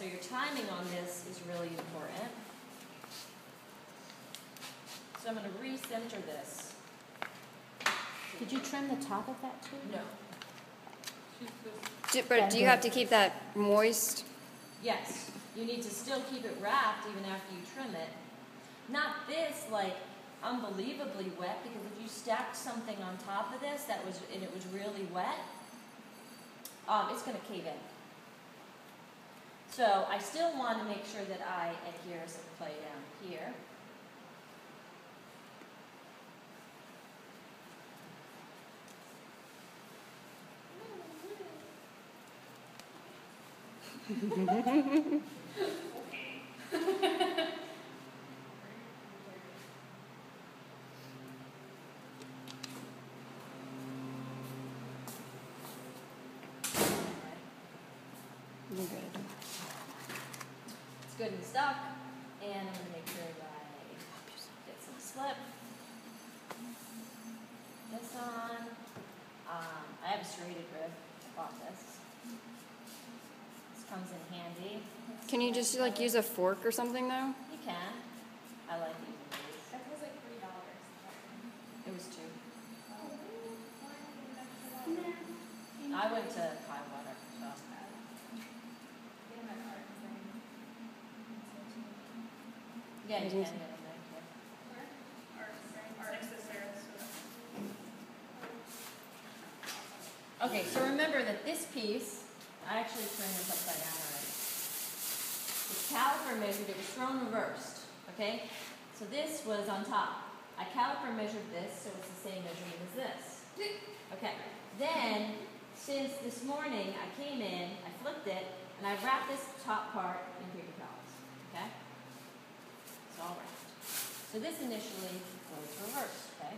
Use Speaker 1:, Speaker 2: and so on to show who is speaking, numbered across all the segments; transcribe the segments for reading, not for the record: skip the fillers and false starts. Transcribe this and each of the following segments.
Speaker 1: So your timing on this is really important. So I'm going to recenter this.
Speaker 2: Did you trim the top of that too?
Speaker 1: No.
Speaker 3: But do you have to keep that moist?
Speaker 1: Yes. You need to still keep it wrapped even after you trim it. Not this, like, unbelievably wet, because if you stacked something on top of this and it was really wet, it's going to cave in. So I still want to make sure that I adhere some clay down here.
Speaker 3: You're good.
Speaker 1: It's good and stuck, and I'm going to make sure that I get some slip. This on. I have a serrated rib. I bought this. This comes in handy.
Speaker 3: Can you just like use a fork or something though?
Speaker 1: You can. I like using these.
Speaker 4: That was like $3.
Speaker 1: It was $2. I went to Highwater, so. Yeah, you can get them there. Okay, so remember that this piece, I actually turned this upside down already. The caliper measured, it was thrown reversed, okay? So this was on top. I caliper measured this, so it's the same measurement as this. Okay, then, since this morning I came in, I flipped it, and I wrapped this top part in paper towels, okay? It's all wrapped. So this initially was reversed, okay?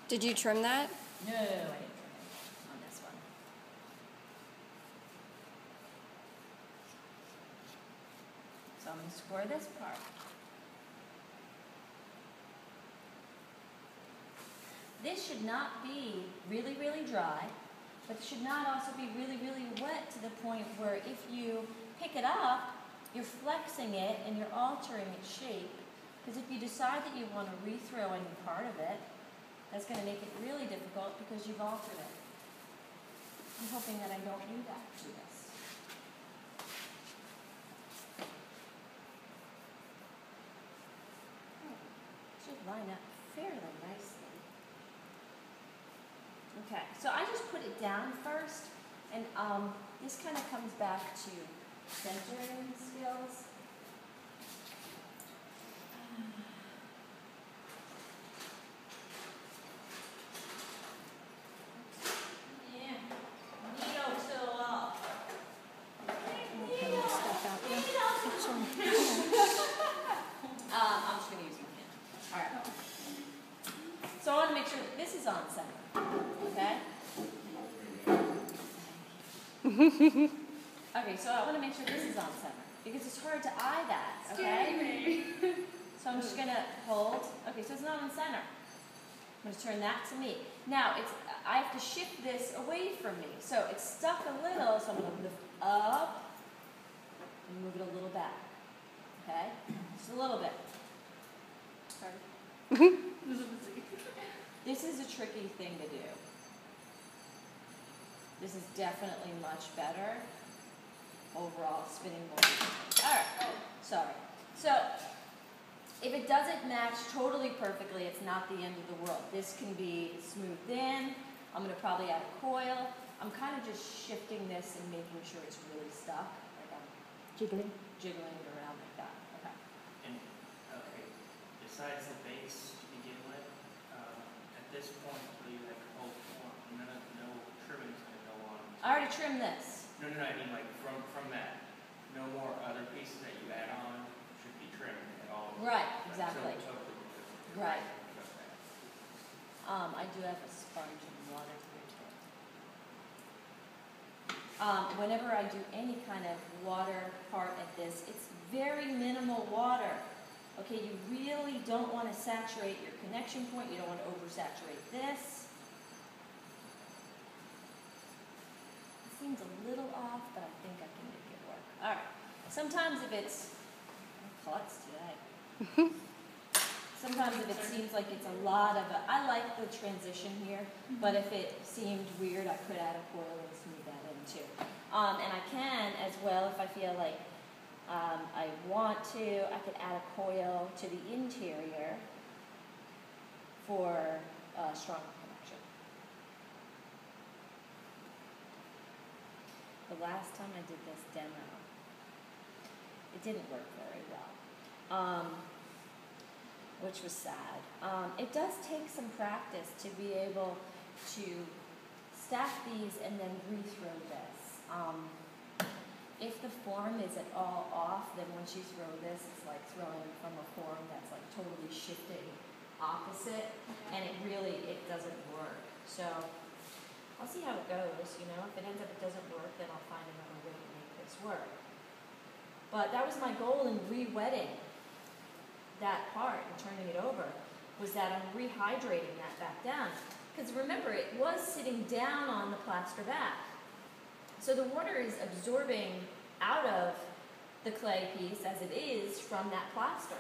Speaker 3: Did you trim that?
Speaker 1: No, I didn't trim it on this one. So I'm going to score this part. This should not be really, really dry, but it should not also be really, really wet to the point where if you pick it up, you're flexing it and you're altering its shape. Because if you decide that you want to rethrow any part of it, that's going to make it really difficult because you've altered it. I'm hoping that I don't do that to this. Should line up fairly nicely. Okay, so I just put it down first, and this kind of comes back to centering skills. I'm just going to use my hand. All right. So I want to make sure that this is on center. Okay? Okay, so I want to make sure this is on center because it's hard to eye that. Okay? So I'm just going to hold. Okay, so it's not on center. I'm going to turn that to me. Now, I have to shift this away from me. So it's stuck a little, so I'm going to lift up and move it a little back. Okay? Just a little bit. Sorry. This is a tricky thing to do. This is definitely much better overall spinning mold. All right. Oh, sorry. So if it doesn't match totally perfectly, it's not the end of the world. This can be smoothed in. I'm going to probably add a coil. I'm kind of just shifting this and making sure it's really stuck. Like I'm jiggling it around like that. Okay.
Speaker 5: And okay, besides the base to begin with, at this point, will you have the whole form? No trimming's going to go on.
Speaker 1: I already trimmed this.
Speaker 5: No, I mean like from that. No more other pieces that you add on should be trimmed at all.
Speaker 1: Right, exactly.
Speaker 5: Totally.
Speaker 1: Right.
Speaker 5: Okay.
Speaker 1: I do have a sponge and water here too. Whenever I do any kind of water part at this, it's very minimal water. Okay, you really don't want to saturate your connection point. You don't want to oversaturate this. seems a little off, but I think I can make it work. All right. Sometimes if it's, clutch today. Sometimes if it seems like it's a lot of I like the transition here, but if it seemed weird, I could add a coil and smooth that in too. And I can as well if I feel like I want to, I could add a coil to the interior for a stronger connection. The last time I did this demo, it didn't work very well. Which was sad. It does take some practice to be able to stack these and then rethrow this. If the form is at all off, then once you throw this, it's like throwing from a form that's like totally shifting opposite, and it doesn't work. So I'll see how it goes, you know. If it ends up it doesn't work, then I'll find another way to make this work. But that was my goal in re-wetting that part and turning it over, was that I'm rehydrating that back down. Because remember, it was sitting down on the plaster back. So the water is absorbing out of the clay piece as it is from that plaster.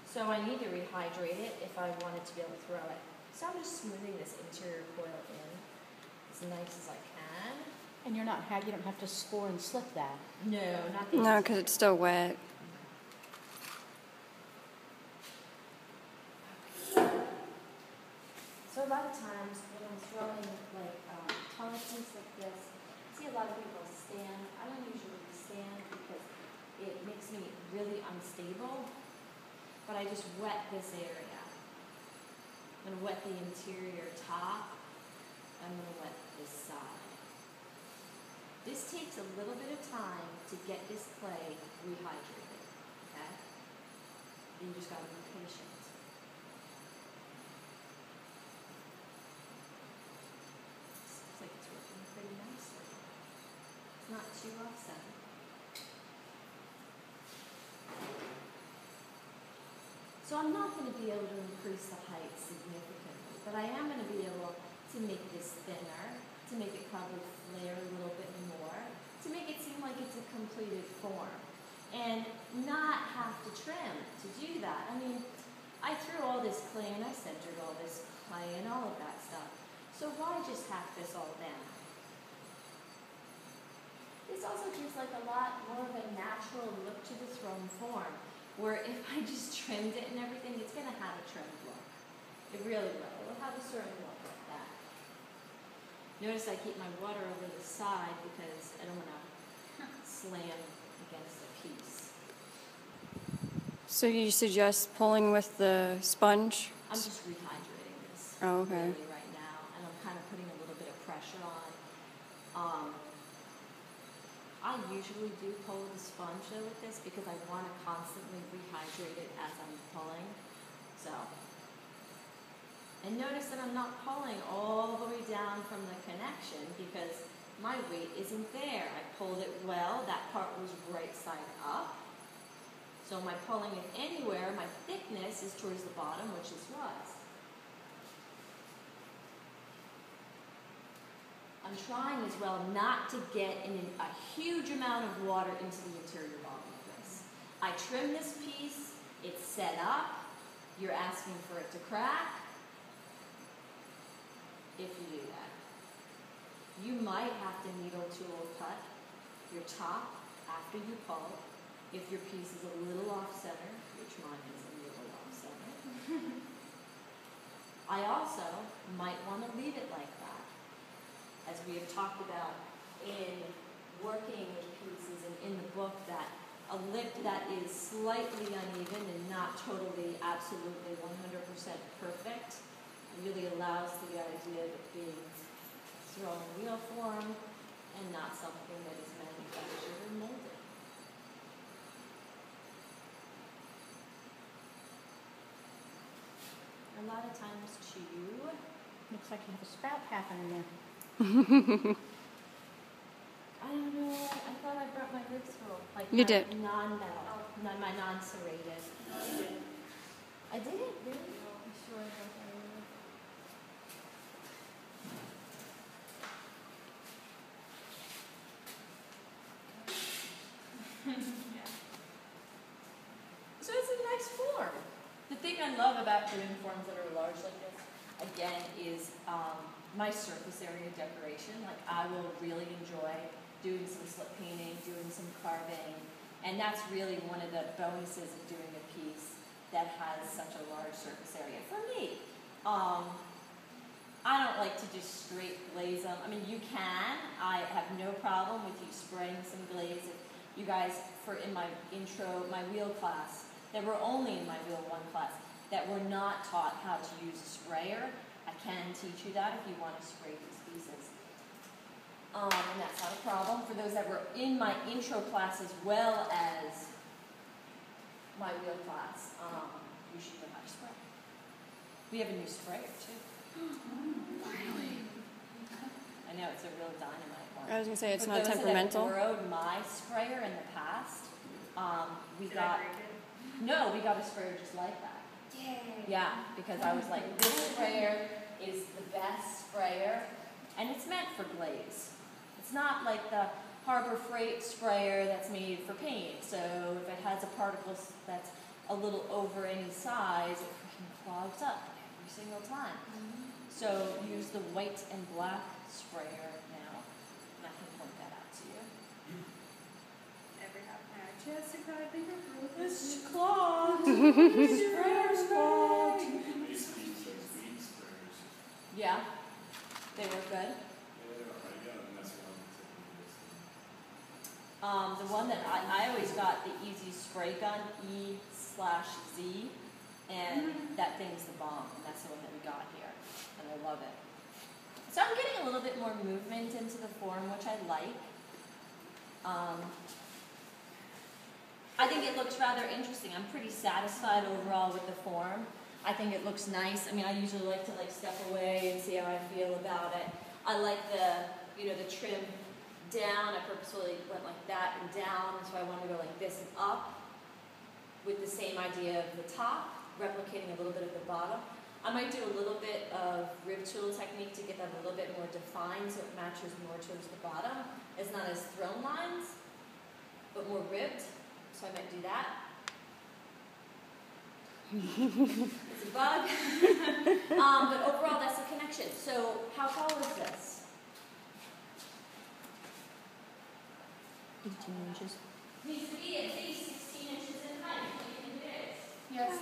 Speaker 1: So I need to rehydrate it if I wanted to be able to throw it. So I'm just smoothing this interior coil in as nice as I can.
Speaker 2: And you don't have to score and slick that.
Speaker 1: No, not the
Speaker 3: No, because it's still wet.
Speaker 1: So a lot of times when I'm throwing like tolerances like this, I see a lot of people stand. I don't usually stand because it makes me really unstable, but I just wet this area. I'm going to wet the interior top. I'm going to wet this side. This takes a little bit of time to get this clay rehydrated, okay? You just got to be patient. Looks like it's working pretty nicely. It's not too offset. So I'm not going to be able to increase the height significantly, but I am going to be able to make this thinner, to make it probably flare a little bit more, to make it seem like it's a completed form, and not have to trim to do that. I mean, I threw all this clay and I centered all this clay and all of that stuff. So why just hack this all down? This also gives like a lot more of a natural look to the thrown form, where if I just trimmed it and everything, it's going to have a trimmed look. It really will. It'll have a certain look like that. Notice I keep my water over the side because I don't want to slam against the piece.
Speaker 3: So you suggest pulling with the sponge?
Speaker 1: I'm just rehydrating this
Speaker 3: Oh, okay.
Speaker 1: really right now, and I'm kind of putting a little bit of pressure on. I usually do pull with a sponge though with this because I want to constantly rehydrate it as I'm pulling. So, and notice that I'm not pulling all the way down from the connection because my weight isn't there. I pulled it well, that part was right side up. So am I pulling it anywhere? My thickness is towards the bottom, which this was. I'm trying as well not to get a huge amount of water into the interior bottom of this. I trim this piece, it's set up, you're asking for it to crack, if you do that. You might have to needle tool cut your top after you pull, if your piece is a little off center, which mine is a little off center. I also might want to leave it like that. As we have talked about in working with pieces and in the book, that a lip that is slightly uneven and not totally, absolutely 100% perfect really allows the idea of it being thrown in wheel form and not something that is manufactured or molded. A lot of times too,
Speaker 2: Looks like you have a spout happening there.
Speaker 1: I don't know. I thought I brought my Ritz roll. Like
Speaker 3: You
Speaker 1: my
Speaker 3: did.
Speaker 1: Non-metal, my non-serrated. I did it? Really? I'm sure I brought that over. about doing forms that are large like this, again, is my surface area decoration. Like, I will really enjoy doing some slip painting, doing some carving, and that's really one of the bonuses of doing a piece that has such a large surface area for me. I don't like to just straight glaze them. I mean, you can. I have no problem with you spraying some glaze. If you guys, in my intro, my wheel class, that were only in my wheel 1 class, that were not taught how to use a sprayer, I can teach you that if you want to spray these pieces. And that's not a problem. For those that were in my intro class as well as my wheel class, you should know how to spray. We have a new sprayer too.
Speaker 3: Finally.
Speaker 1: I know, it's a real dynamite one.
Speaker 3: I was gonna say it's
Speaker 1: For
Speaker 3: not
Speaker 1: those
Speaker 3: temperamental.
Speaker 1: that borrowed my sprayer in the past, we got a sprayer just like that.
Speaker 2: Yay.
Speaker 1: Yeah, because I was like, this sprayer is the best sprayer, and it's meant for glaze. It's not like the Harbor Freight sprayer that's made for paint. So if it has a particle that's a little over any size, it freaking clogs up every single time. So use the white and black sprayer now, and I can point that out to you.
Speaker 4: Every half an hour. Jessica, I think you're really
Speaker 1: It's clogged. Sprayer's clogged. Yeah, they were good. The one that I always got the Easy Spray Gun E/Z, and that thing's the bomb, and that's the one that we got here, and I love it. So I'm getting a little bit more movement into the form, which I like. I think it looks rather interesting. I'm pretty satisfied overall with the form. I think it looks nice. I mean, I usually like to step away and see how I feel about it. I like the trim down. I purposefully went like that and down, so I want to go like this and up with the same idea of the top, replicating a little bit of the bottom. I might do a little bit of rib tool technique to get that a little bit more defined so it matches more towards the bottom. It's not as thrown lines, but more ribbed, so I might do that. It's a bug. But overall, that's the connection. So how tall is this?
Speaker 2: 18 inches.
Speaker 1: Needs to be at least 16 inches in height. What do you think it is?
Speaker 4: Yes.